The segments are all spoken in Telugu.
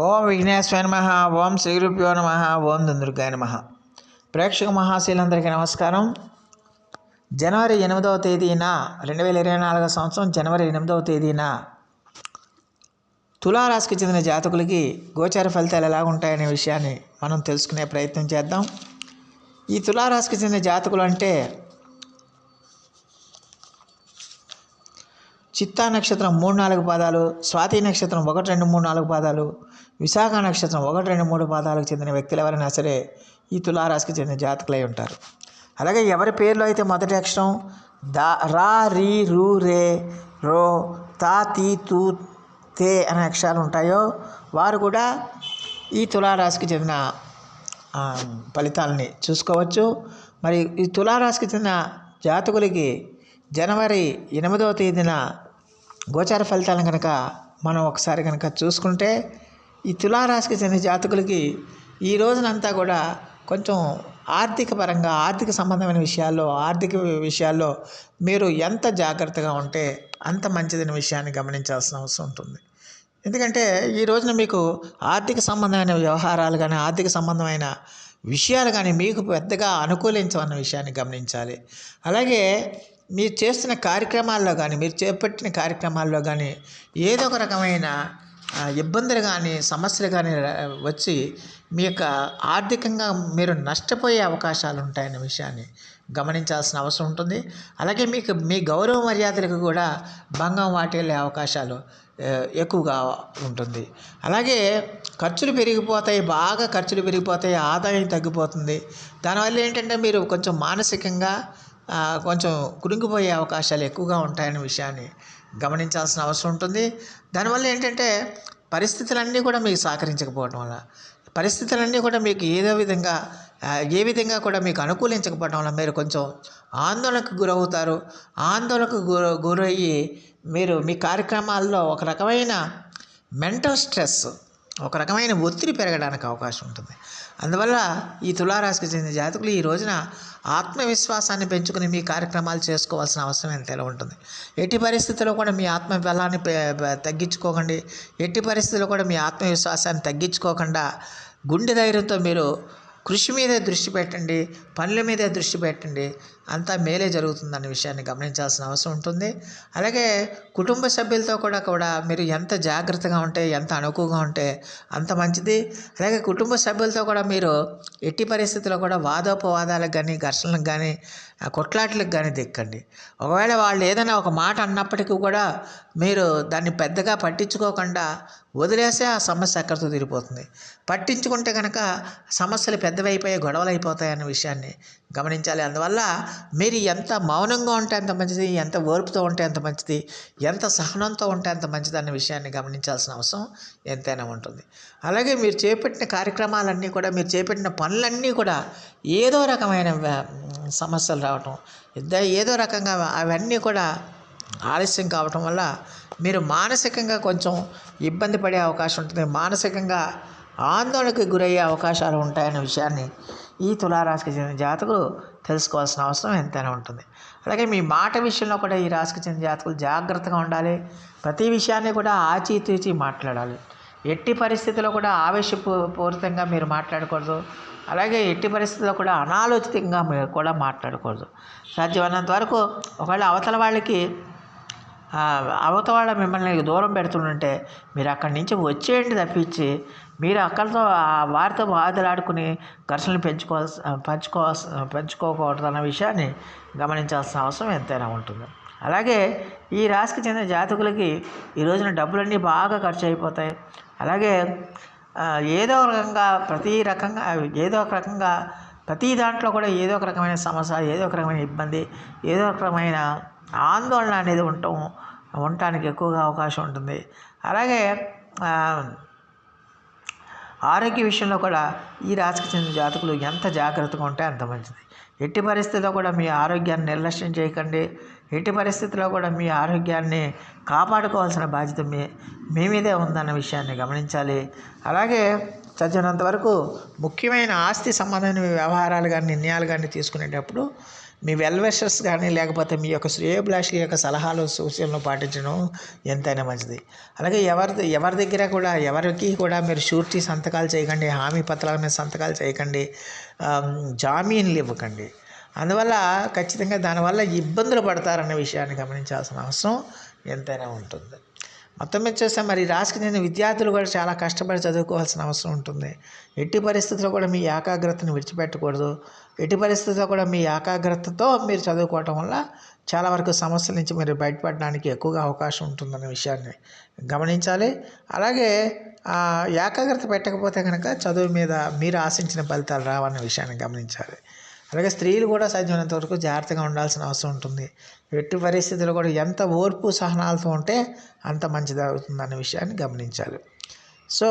ఓం విఘ్నేశ్వరాయ నమః. ఓం శ్రీ గురుభ్యో నమః. ఓం దుందుర్గాయ నమః. ప్రేక్షక మహాశీలందరికీ నమస్కారం. జనవరి 8వ తేదీన 2024 సంవత్సరం జనవరి 8వ తేదీన తులారాశికి చెందిన జాతకులకి గోచార ఫలితాలు ఎలా ఉంటాయనే విషయాన్ని మనం తెలుసుకునే ప్రయత్నం చేద్దాం. ఈ తులారాశికి చెందిన జాతకులు అంటే చిత్తా నక్షత్రం 3-4 పాదాలు, స్వాతి నక్షత్రం 1-2-3-4 పాదాలు, విశాఖ నక్షత్రం 1-2-3 పాదాలకు చెందిన వ్యక్తులు ఎవరైనా సరే ఈ తులారాశికి చెందిన జాతకులై ఉంటారు. అలాగే ఎవరి పేర్లో అయితే మొదటి అక్షరం రా, రీ, రు, రే, రో, తా, తీ, తూ, తే అనే అక్షరాలు ఉంటాయో వారు కూడా ఈ తులారాశికి చెందిన ఫలితాలని చూసుకోవచ్చు. మరి ఈ తులారాశికి చెందిన జాతకులకి జనవరి 8వ తేదీన గోచార ఫలితాలను కనుక మనం ఒకసారి కనుక చూసుకుంటే ఈ తులారాశికి చెందిన జాతకులకి ఈ రోజునంతా కూడా కొంచెం ఆర్థిక సంబంధమైన ఆర్థిక విషయాల్లో మీరు ఎంత జాగ్రత్తగా ఉంటే అంత మంచిదైన విషయాన్ని గమనించాల్సిన అవసరం ఉంటుంది. ఎందుకంటే ఈ రోజున మీకు ఆర్థిక సంబంధమైన వ్యవహారాలు కానీ ఆర్థిక సంబంధమైన విషయాలు కానీ మీకు పెద్దగా అనుకూలించవన్న విషయాన్ని గమనించాలి. అలాగే మీరు చేస్తున్న కార్యక్రమాల్లో కానీ మీరు చేపట్టిన కార్యక్రమాల్లో కానీ ఏదో ఒక రకమైన ఇబ్బందులు కానీ సమస్యలు కానీ వచ్చి మీ యొక్క ఆర్థికంగా మీరు నష్టపోయే అవకాశాలు ఉంటాయనే విషయాన్ని గమనించాల్సిన అవసరం ఉంటుంది. అలాగే మీ గౌరవ మర్యాదలకు కూడా భంగం వాటిల్లే అవకాశాలు ఎక్కువగా ఉంటుంది. అలాగే బాగా ఖర్చులు పెరిగిపోతాయి, ఆదాయం తగ్గిపోతుంది. దానివల్ల ఏంటంటే మీరు కొంచెం మానసికంగా కొంచెం కురింగిపోయే అవకాశాలు ఎక్కువగా ఉంటాయనే విషయాన్ని గమనించాల్సిన అవసరం ఉంటుంది. దానివల్ల ఏంటంటే పరిస్థితులన్నీ కూడా మీకు సహకరించకపోవడం వల్ల పరిస్థితులన్నీ కూడా మీకు ఏ విధంగా కూడా మీకు అనుకూలించకపోవడం వల్ల మీరు కొంచెం ఆందోళనకు గురవుతారు. ఆందోళనకు గురయ్యి మీరు మీ కార్యక్రమాల్లో ఒక రకమైన మెంటల్ స్ట్రెస్, ఒక రకమైన ఒత్తిడి పెరగడానికి అవకాశం ఉంటుంది. అందువల్ల ఈ తులారాశికి చెందిన జాతకులు ఈ రోజున ఆత్మవిశ్వాసాన్ని పెంచుకుని మీ కార్యక్రమాలు చేసుకోవాల్సిన అవసరం ఎంతైనా ఉంటుంది. ఎట్టి పరిస్థితుల్లో కూడా మీ ఆత్మబలాన్ని తగ్గించుకోకండి. ఎట్టి పరిస్థితుల్లో కూడా మీ ఆత్మవిశ్వాసాన్ని తగ్గించుకోకుండా గుండె ధైర్యంతో మీరు కృషి మీదే దృష్టి పెట్టండి, పనుల మీదే దృష్టి పెట్టండి. అంతా మేలే జరుగుతుందన్న విషయాన్ని గమనించాల్సిన అవసరం ఉంటుంది. అలాగే కుటుంబ సభ్యులతో కూడా మీరు ఎంత జాగ్రత్తగా ఉంటే, ఎంత అనుకువగా ఉంటే అంత మంచిది. అలాగే కుటుంబ సభ్యులతో కూడా మీరు ఎట్టి పరిస్థితుల్లో కూడా వాదోపవాదాలకు కానీ ఘర్షణలకు కానీ కొట్లాట్లకు కానీ దిక్కండి. ఒకవేళ వాళ్ళు ఏదైనా ఒక మాట అన్నప్పటికీ కూడా మీరు దాన్ని పెద్దగా పట్టించుకోకుండా వదిలేస్తే ఆ సమస్య అక్కడితో తీరిపోతుంది. పట్టించుకుంటే కనుక సమస్యలు పెద్దవైపోయి గొడవలు అయిపోతాయి అన్న విషయాన్ని గమనించాలి. అందువల్ల మీరు ఎంత మౌనంగా ఉంటే అంత మంచిది, ఎంత ఓర్పుతో ఉంటే అంత మంచిది, ఎంత సహనంతో ఉంటే అంత మంచిది అన్న విషయాన్ని గమనించాల్సిన అవసరం ఎంతైనా ఉంటుంది. అలాగే మీరు చేపట్టిన కార్యక్రమాలన్నీ కూడా మీరు చేపట్టిన పనులన్నీ కూడా ఏదో రకమైన సమస్యలు రావటం, ఏదో రకంగా అవన్నీ కూడా ఆలస్యం కావటం వల్ల మీరు మానసికంగా కొంచెం ఇబ్బంది పడే అవకాశం ఉంటుంది. మానసికంగా ఆందోళనకు గురయ్యే అవకాశాలు ఉంటాయనే విషయాన్ని ఈ తులారాశికి చెందిన జాతకులు తెలుసుకోవాల్సిన అవసరం ఎంతైనా ఉంటుంది. అలాగే మీ మాట విషయంలో కూడా ఈ రాశికి చెందిన జాతకులు జాగ్రత్తగా ఉండాలి. ప్రతి విషయాన్ని కూడా ఆచితూచి మాట్లాడాలి. ఎట్టి పరిస్థితుల్లో కూడా ఆవేశపూరితంగా మీరు మాట్లాడకూడదు. అలాగే ఎట్టి పరిస్థితుల్లో కూడా అనాలోచితంగా మీరు కూడా మాట్లాడకూడదు. సాధ్యమైనంత వరకు ఒకవేళ అవతల వాళ్ళ మిమ్మల్ని దూరం పెడుతుంటే మీరు అక్కడి నుంచి వచ్చేయండి తప్పించి మీరు అక్కడితో వారితో వాదులాడుకుని ఘర్షణలు పెంచుకోకూడదు అన్న విషయాన్ని గమనించాల్సిన అవసరం ఎంతైనా ఉంటుంది. అలాగే ఈ రాశికి చెందిన జాతకులకి ఈ రోజున డబ్బులన్నీ బాగా ఖర్చు అయిపోతాయి. అలాగే ఏదో ఒక రకంగా ప్రతి దాంట్లో కూడా ఏదో ఒక రకమైన సమస్య, ఏదో ఒక రకమైన ఇబ్బంది, ఏదో ఒక రకమైన ఆందోళన అనేది ఉండటానికి ఎక్కువగా అవకాశం ఉంటుంది. అలాగే ఆరోగ్య విషయంలో కూడా ఈ రాశికి చెందిన జాతకులు ఎంత జాగ్రత్తగా ఉంటే అంత మంచిది. ఎట్టి పరిస్థితుల్లో కూడా మీ ఆరోగ్యాన్ని నిర్లక్ష్యం చేయకండి. ఎట్టి పరిస్థితుల్లో కూడా మీ ఆరోగ్యాన్ని కాపాడుకోవాల్సిన బాధ్యత మీ మీదే ఉందన్న విషయాన్ని గమనించాలి. అలాగే చదివినంత వరకు ముఖ్యమైన ఆస్తి సంబంధమైన వ్యవహారాలు కానీ నిర్ణయాలు కానీ తీసుకునేటప్పుడు మీ వెల్ విషర్స్ కానీ లేకపోతే మీ యొక్క శ్రేయోభిలాషుల యొక్క సలహాలు సూచనలు పాటించడం ఎంతైనా మంచిది. అలాగే ఎవరి దగ్గర కూడా ఎవరికి కూడా మీరు షూరిటీ సంతకాలు చేయకండి, హామీ పత్రాల మీద సంతకాలు చేయకండి, జామీన్లు ఇవ్వకండి. అందువల్ల ఖచ్చితంగా దానివల్ల ఇబ్బందులు పడతారన్న విషయాన్ని గమనించాల్సిన అవసరం ఎంతైనా ఉంటుంది. మొత్తం మీద చూస్తే మరి రాశికి చెందిన విద్యార్థులు కూడా చాలా కష్టపడి చదువుకోవాల్సిన అవసరం ఉంటుంది. ఎట్టి పరిస్థితుల్లో కూడా మీ ఏకాగ్రతను విడిచిపెట్టకూడదు. ఎట్టి పరిస్థితుల్లో కూడా మీ ఏకాగ్రతతో మీరు చదువుకోవటం వల్ల చాలా వరకు సమస్యల నుంచి మీరు బయటపడడానికి ఎక్కువగా అవకాశం ఉంటుందన్న విషయాన్ని గమనించాలి. అలాగే ఏకాగ్రత పెట్టకపోతే కనుక చదువు మీద మీరు ఆశించిన ఫలితాలు రావన్న విషయాన్ని గమనించాలి. అలాగే స్త్రీలు కూడా సాధ్యమైనంత వరకు జాగ్రత్తగా ఉండాల్సిన అవసరం ఉంటుంది. ఎట్టి పరిస్థితుల్లో కూడా ఎంత ఓర్పు సహనాలతో ఉంటే అంత మంచిది అవుతుందన్న విషయాన్ని గమనించాలి. సో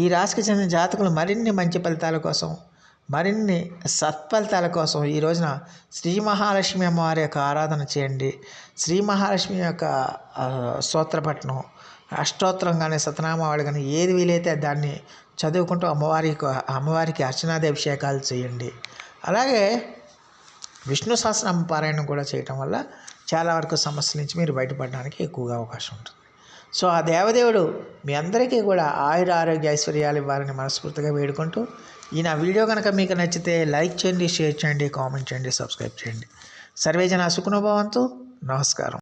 ఈ రాశికి చెందిన జాతకులు మరిన్ని మంచి ఫలితాల కోసం, మరిన్ని సత్ఫలితాల కోసం ఈ రోజున శ్రీ మహాలక్ష్మి అమ్మవారి యొక్క ఆరాధన చేయండి. శ్రీ మహాలక్ష్మి యొక్క స్తోత్రపట్నం, అష్టోత్తరం కానీ సతనామావళి కానీ ఏది వీలైతే దాన్ని చదువుకుంటూ అమ్మవారికి అర్చనాభిషేకాలు చేయండి. అలాగే విష్ణు సహస్రనామ పారాయణం కూడా చేయటం వల్ల చాలా వరకు సమస్యల నుంచి మీరు బయటపడడానికి ఎక్కువగా అవకాశం ఉంటుంది. సో ఆ దేవదేవుడు మీ అందరికీ కూడా ఆయుర ఆరోగ్య ఐశ్వర్యాలు ఇవ్వాలని మనస్ఫూర్తిగా వేడుకుంటూ ఈ నా వీడియో కనుక మీకు నచ్చితే లైక్ చేయండి, షేర్ చేయండి, కామెంట్ చేయండి, సబ్స్క్రైబ్ చేయండి. సర్వేజన సుఖనో భవంతు. నమస్కారం.